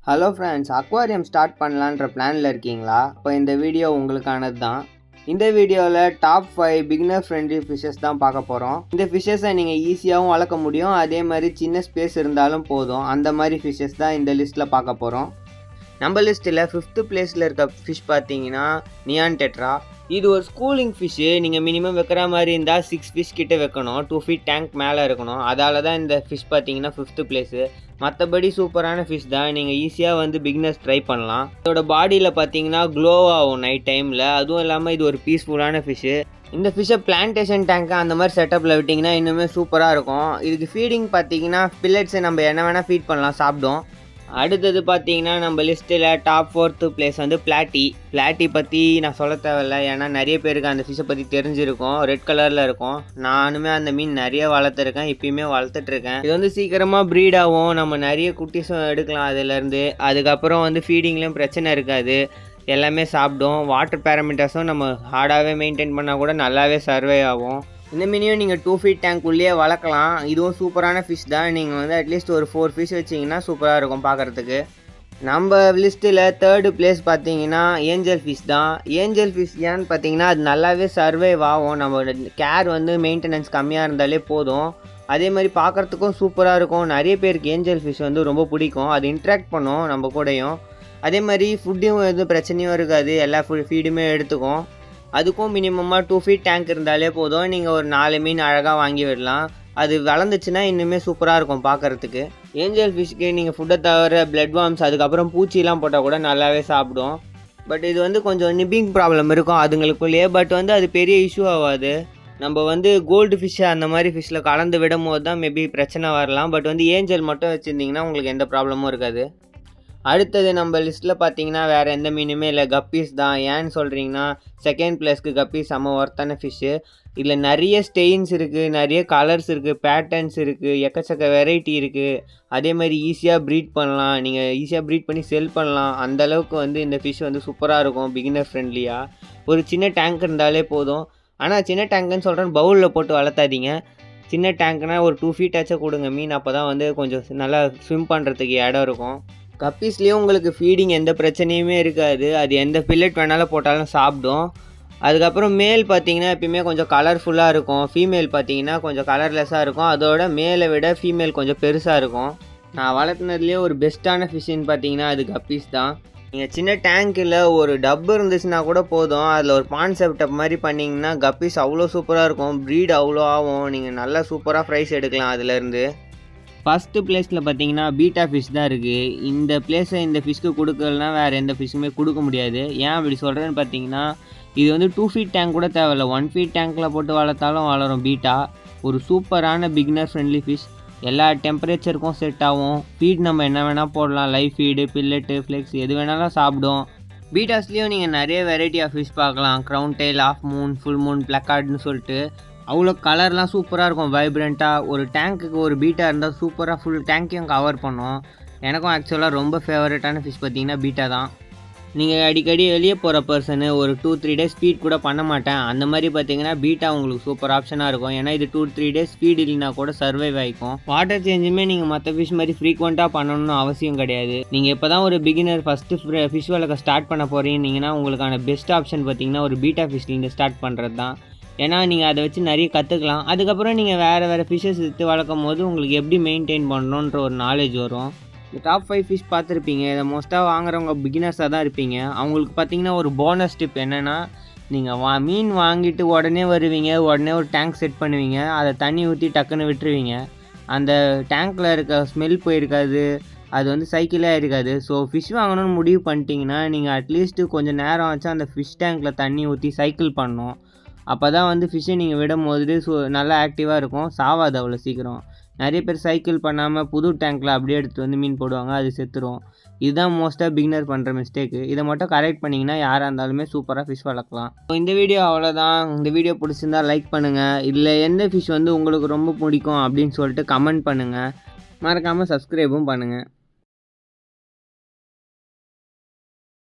Hello friends, aquarium start பண்ணலான்ற பிளானில் இருக்கீங்களா? இப்போ இந்த வீடியோ உங்களுக்கானது தான். இந்த வீடியோவில் டாப் 5 பிகினர் ஃப்ரெண்ட்லி ஃபிஷ்ஷஸ் தான் பார்க்க போகிறோம். இந்த ஃபிஷ்ஷஸை நீங்கள் ஈஸியாகவும் வளர்க்க முடியும், அதே மாதிரி சின்ன ஸ்பேஸ் இருந்தாலும் போதும். அந்த மாதிரி ஃபிஷ்ஷஸ் தான் இந்த லிஸ்ட்டில் பார்க்க போகிறோம். நம்ம லிஸ்ட்டில் 5th பிளேஸில் இருக்க ஃபிஷ் பார்த்தீங்கன்னா நியான் டெட்ரா. இது ஒரு ஸ்கூலிங் ஃபிஷ்ஷு. நீங்கள் மினிமம் வைக்கிற மாதிரி இருந்தால் 6 ஃபிஷ் கிட்டே வைக்கணும். 2 feet டேங்க் மேலே இருக்கணும். அதால் தான் இந்த ஃபிஷ் பார்த்தீங்கன்னா 5th பிளேஸு. மற்றபடி சூப்பரான ஃபிஷ் தான். நீங்கள் ஈஸியாக வந்து பிகினர்ஸ் ட்ரை பண்ணலாம். இதோட பாடியில் பார்த்தீங்கன்னா க்ளோ ஆகும் நைட் டைமில். அதுவும் இல்லாமல் இது ஒரு பீஸ்ஃபுல்லான ஃபிஷ்ஷு. இந்த ஃபிஷ்ஷை பிளான்டேஷன் டேங்க்கு அந்த மாதிரி செட்டப்பில் விட்டிங்கன்னா இன்னுமே சூப்பராக இருக்கும். இதுக்கு ஃபீடிங் பார்த்தீங்கன்னா பில்லட்ஸை நம்ம என்ன வேணால் ஃபீட் பண்ணலாம், சாப்பிடும். அடுத்தது பார்த்தீங்கன்னா நம்ம லிஸ்ட்டில் டாப் 4th பிளேஸ் வந்து பிளாட்டி பற்றி நான் சொல்ல தேவையில்லை, ஏன்னா நிறைய பேருக்கு அந்த ஃபிஷ்ஷை பற்றி தெரிஞ்சிருக்கும். ரெட் கலரில் இருக்கும். நானுமே அந்த மீன் நிறைய வளர்த்துருக்கேன், இப்பயுமே வளர்த்துட்ருக்கேன். இது வந்து சீக்கிரமாக ப்ரீட் ஆகும். நம்ம நிறைய குட்டீஸும் எடுக்கலாம் அதுலேருந்து. அதுக்கப்புறம் வந்து ஃபீடிங்லேயும் பிரச்சனை இருக்காது, எல்லாமே சாப்பிடும். வாட்டர் பேராமீட்டர்ஸும் நம்ம ஹார்டாகவே மெயின்டைன் பண்ணால் கூட நல்லாவே சர்வே ஆகும். இந்த மீனையும் நீங்கள் 2 feet டேங்க் உள்ளே வளர்க்கலாம். இதுவும் சூப்பரான ஃபிஷ் தான். நீங்கள் வந்து அட்லீஸ்ட் ஒரு 4 ஃபிஷ் வச்சிங்கன்னா சூப்பராக இருக்கும் பார்க்குறதுக்கு. நம்ம லிஸ்ட்டில் 3rd பிளேஸ் பார்த்தீங்கன்னா ஏஞ்சல் ஃபிஷ் தான். ஏஞ்சல் ஃபிஷ் ஏன்னு பார்த்தீங்கன்னா அது நல்லாவே சர்வைவ் ஆகும். நம்ம கேர் வந்து மெயின்டெனன்ஸ் கம்மியாக இருந்தாலே போதும். அதே மாதிரி பார்க்குறதுக்கும் சூப்பராக இருக்கும். நிறைய பேருக்கு ஏஞ்சல் ஃபிஷ் வந்து ரொம்ப பிடிக்கும். அது இன்ட்ராக்ட் பண்ணும் நம்ம கூடயும். அதே மாதிரி ஃபுட்டும் எதுவும் பிரச்சனையும் இருக்காது, எல்லா ஃபீடுமே எடுத்துக்கும். அதுக்கும் மினிமமாக 2 feet டேங்க் இருந்தாலே போதும். நீங்கள் ஒரு 4 மீன் அழகாக வாங்கி விடலாம். அது வளர்ந்துச்சுன்னா இன்னுமே சூப்பராக இருக்கும் பார்க்குறதுக்கு. ஏஞ்சல் ஃபிஷ்க்கு நீங்கள் ஃபுட்டை தவிர பிளட் வார்ம்ஸ் அதுக்கப்புறம் பூச்சிலாம் போட்டால் கூட நல்லாவே சாப்பிடும். பட் இது வந்து கொஞ்சம் நிப்பிங் ப்ராப்ளம் இருக்கும் அதுங்களுக்குள்ளேயே. பட் வந்து அது பெரிய இஷ்யூ ஆகாது. நம்ம வந்து கோல்டு ஃபிஷ்ஷை அந்த மாதிரி ஃபிஷ்ஷில் கலந்து விடும் போது தான் மேபி பிரச்சனை வரலாம். பட் வந்து ஏஞ்சல் மட்டும் வச்சுருந்திங்கன்னா உங்களுக்கு எந்த ப்ராப்ளமும் இருக்காது. அடுத்தது நம்ம லிஸ்ட்டில் பார்த்தீங்கன்னா வேறு எந்த மீனுமே இல்லை, கப்பீஸ் தான். ஏன்னு சொல்கிறீங்கன்னா 2nd பிளேஸ்க்கு கப்பீஸ் செம்ம ஒர்த்தான ஃபிஷ்ஷு. இதில் நிறைய ஸ்டெயின்ஸ் இருக்குது, நிறைய கலர்ஸ் இருக்குது, பேட்டர்ன்ஸ் இருக்குது, எக்கச்சக்க வெரைட்டி இருக்குது. அதே மாதிரி ஈஸியாக ப்ரீட் பண்ணலாம். நீங்கள் ஈஸியாக ப்ரீட் பண்ணி செல் பண்ணலாம். அந்தளவுக்கு வந்து இந்த ஃபிஷ் வந்து சூப்பராக இருக்கும், பிகினர் ஃப்ரெண்ட்லியாக. ஒரு சின்ன டேங்க் இருந்தாலே போதும். ஆனால் சின்ன டேங்க்குன்னு சொல்கிறேன், பவுலில் போட்டு வளர்த்தாதீங்க. சின்ன டேங்க்னா ஒரு 2 feet ஆச்சும் கொடுங்க மீன். அப்போ தான் வந்து கொஞ்சம் நல்லா ஸ்விம் பண்ணுறதுக்கு இடம் இருக்கும். கப்பீஸ்லேயும் உங்களுக்கு ஃபீடிங் எந்த பிரச்சனையுமே இருக்காது. அது எந்த பில்லட் வேணாலும் போட்டாலும் சாப்பிடும். அதுக்கப்புறம் மேல் பார்த்தீங்கன்னா எப்பயுமே கொஞ்சம் கலர்ஃபுல்லாக இருக்கும். ஃபீமேல் பார்த்தீங்கன்னா கொஞ்சம் கலர்லெஸ்ஸாக இருக்கும். அதோட மேலை விட ஃபீமேல் கொஞ்சம் பெருசாக இருக்கும். நான் வளர்த்துனதுலேயே ஒரு பெஸ்ட்டான ஃபிஷ்ஷுன்னு பார்த்தீங்கன்னா அது கப்பீஸ் தான். நீங்கள் சின்ன டேங்க்கில் ஒரு டப்பு இருந்துச்சுன்னா கூட போதும், அதில் ஒரு பாண்ட் செட்டப் மாதிரி பண்ணிங்கன்னா கப்பீஸ் அவ்வளோ சூப்பராக இருக்கும். ப்ரீட் அவ்வளோ ஆகும். நீங்கள் நல்லா சூப்பராக ப்ரைஸ் எடுக்கலாம் அதுலேருந்து. 1st பிளேஸில் பார்த்தீங்கன்னா பீட்டா ஃபிஷ் தான் இருக்குது. இந்த பிளேஸை இந்த ஃபிஷ்க்கு கொடுக்கலனா வேறு எந்த ஃபிஷ்ஷுமே கொடுக்க முடியாது. ஏன் அப்படி சொல்கிறேன்னு பார்த்தீங்கன்னா இது வந்து 2 feet டேங்க் கூட தேவையில்லை, 1 feet டேங்க்கில் போட்டு வளர்த்தாலும் வளரும் பீட்டா. ஒரு சூப்பரான பிகினர் ஃப்ரெண்ட்லி ஃபிஷ். எல்லா டெம்பரேச்சருக்கும் செட் ஆகும். ஃபீட் நம்ம என்ன வேணால் போடலாம், லைவ் ஃபீடு, பில்லட்டு, ஃப்ளெக்ஸ் எது வேணாலும் சாப்பிடும். பீட்டாஸ்லேயும் நீங்கள் நிறைய வெரைட்டி ஆஃப் ஃபிஷ் பார்க்கலாம். Crown tail, half moon, full moon, பிளக்கார்டுன்னு சொல்லிட்டு அவ்வளோ கலர்லாம் சூப்பராக இருக்கும், வைப்ரண்ட்டாக. ஒரு டேங்க்குக்கு ஒரு பீட்டா இருந்தால் சூப்பராக ஃபுல் டேங்க்கையும் கவர் பண்ணும். எனக்கும் ஆக்சுவலாக ரொம்ப ஃபேவரட்டான ஃபிஷ் பார்த்தீங்கன்னா பீட்டா தான். நீங்கள் அடிக்கடி வெளியே போகிற பர்சனு ஒரு 2-3 days ஃபீட் கூட பண்ண மாட்டேன், அந்த மாதிரி பார்த்தீங்கன்னா பீட்டா உங்களுக்கு சூப்பர் ஆப்ஷனாக இருக்கும். ஏன்னா இது 2-3 days ஃபீட் இல்லைனா கூட சர்வைவ் ஆகிக்கும். வாட்டர் சேஞ்சுமே நீங்கள் மற்ற ஃபிஷ் மாதிரி ஃப்ரீக்வெண்ட்டாக பண்ணணும்னு அவசியம் கிடையாது. நீங்கள் இப்போ தான் ஒரு பிகினர் ஃபஸ்ட்டு ஃபிஷ் வளர்க்க ஸ்டார்ட் பண்ண போகிறீங்கன்னா உங்களுக்கான பெஸ்ட் ஆப்ஷன் பார்த்தீங்கன்னா ஒரு பீட்டா ஃபிஷ்லேருந்து ஸ்டார்ட் பண்ணுறது தான். ஏன்னா நீங்கள் அதை வச்சு நிறைய கற்றுக்கலாம். அதுக்கப்புறம் நீங்கள் வேறு ஃபிஷ்ஷஸ் எடுத்து வளர்க்கும் போது உங்களுக்கு எப்படி மெயின்டைன் பண்ணணுன்ற ஒரு நாலேஜ் வரும். இந்த டாப் 5 ஃபிஷ் பார்த்துருப்பீங்க. இதை மோஸ்ட்டாக வாங்குறவங்க பிகினர்ஸாக தான் இருப்பீங்க. அவங்களுக்கு பார்த்தீங்கன்னா ஒரு போனஸ் டிப் என்னென்னா, நீங்கள் மீன் வாங்கிட்டு உடனே வருவீங்க, உடனே ஒரு டேங்க் செட் பண்ணுவீங்க, அதை தண்ணி ஊற்றி டக்குன்னு விட்டுருவீங்க. அந்த டேங்க்கில் இருக்க ஸ்மெல் போயிருக்காது, அது வந்து சைக்கிளே இருக்காது. ஸோ ஃபிஷ் வாங்கணும்னு முடிவு பண்ணிட்டீங்கன்னா நீங்கள் அட்லீஸ்ட்டு கொஞ்சம் நேரம் ஆச்சு அந்த ஃபிஷ் டேங்க்கில் தண்ணி ஊற்றி சைக்கிள் பண்ணணும். அப்போ தான் வந்து ஃபிஷ்ஷை நீங்கள் விடும் போது நல்லா ஆக்டிவாக இருக்கும், சாவாது அவ்வளோ சீக்கிரம். நிறைய பேர் சைக்கிள் பண்ணாமல் புது டேங்க்கில் அப்படியே எடுத்துகிட்டு வந்து மீன் போடுவாங்க, அது செத்துரும். இதுதான் மோஸ்ட்டாக பிகினர் பண்ணுற மிஸ்டேக்கு. இதை மட்டும் கரெக்ட் பண்ணிங்கன்னா யாராக இருந்தாலுமே சூப்பராக ஃபிஷ் வளர்க்கலாம். இந்த வீடியோ அவ்வளோதான். இந்த வீடியோ பிடிச்சிருந்தா லைக் பண்ணுங்கள். இல்லை எந்த ஃபிஷ் வந்து உங்களுக்கு ரொம்ப பிடிக்கும் அப்படின்னு சொல்லிட்டு கமெண்ட் பண்ணுங்கள். மறக்காமல் சப்ஸ்கிரைபும் பண்ணுங்கள்.